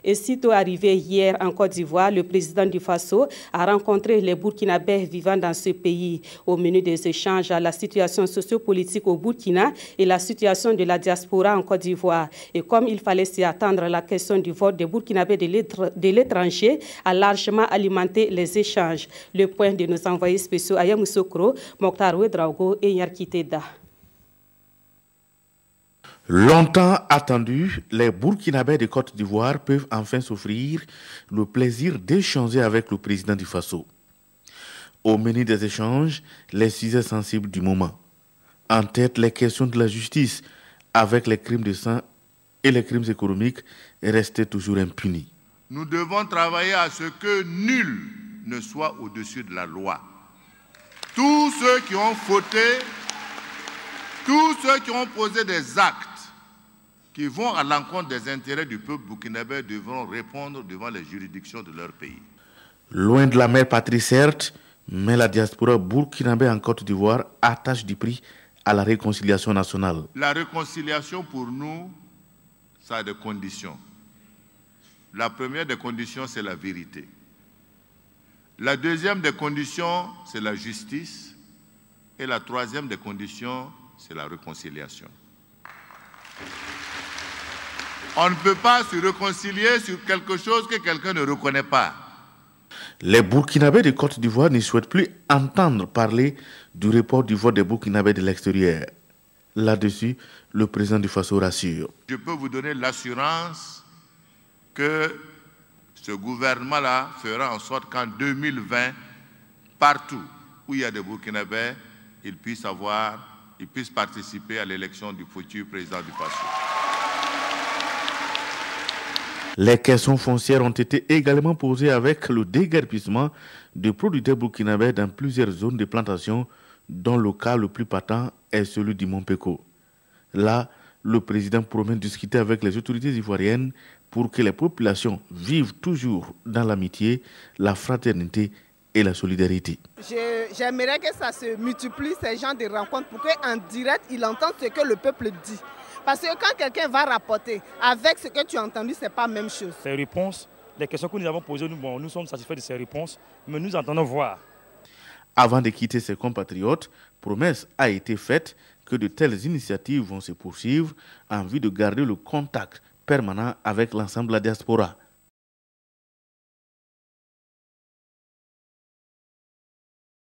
Et sitôt arrivé hier en Côte d'Ivoire, le président du Faso a rencontré les Burkinabés vivant dans ce pays. Au menu des échanges, la situation sociopolitique au Burkina et la situation de la diaspora en Côte d'Ivoire. Et comme il fallait s'y attendre, la question du vote des Burkinabés de l'étranger a largement alimenté les échanges. Le point de nos envoyés spéciaux à Yamoussoukro, Mokhtar Ouedraogo et Yarkiteda. Longtemps attendus, les Burkinabés de Côte d'Ivoire peuvent enfin s'offrir le plaisir d'échanger avec le président du Faso. Au menu des échanges, les sujets sensibles du moment. En tête, les questions de la justice, avec les crimes de sang et les crimes économiques restés toujours impunis. Nous devons travailler à ce que nul ne soit au-dessus de la loi. Tous ceux qui ont fauté, tous ceux qui ont posé des actes qui vont à l'encontre des intérêts du peuple burkinabé devront répondre devant les juridictions de leur pays. Loin de la mère patrie, certes, mais la diaspora burkinabé en Côte d'Ivoire attache du prix à la réconciliation nationale. La réconciliation pour nous, ça a des conditions. La première des conditions, c'est la vérité. La deuxième des conditions, c'est la justice. Et la troisième des conditions, c'est la réconciliation. On ne peut pas se réconcilier sur quelque chose que quelqu'un ne reconnaît pas. Les Burkinabés de Côte d'Ivoire ne souhaitent plus entendre parler du report du vote des Burkinabés de l'extérieur. Là-dessus, le président du Faso rassure. Je peux vous donner l'assurance que ce gouvernement-là fera en sorte qu'en 2020, partout où il y a des Burkinabés, ils puissent participer à l'élection du futur président du Faso. Les questions foncières ont été également posées avec le déguerpissement de producteurs burkinabés dans plusieurs zones de plantation, dont le cas le plus patent est celui du Mont Peko. Là, le président promet de discuter avec les autorités ivoiriennes pour que les populations vivent toujours dans l'amitié, la fraternité et la solidarité. J'aimerais que ça se multiplie, ces genres de rencontres, pour qu'en direct, ils entendent ce que le peuple dit. Parce que quand quelqu'un va rapporter avec ce que tu as entendu, ce n'est pas la même chose. Ces réponses, les questions que nous avons posées, nous sommes satisfaits de ces réponses, mais nous entendons voir. Avant de quitter ses compatriotes, promesse a été faite que de telles initiatives vont se poursuivre en vue de garder le contact permanent avec l'ensemble de la diaspora.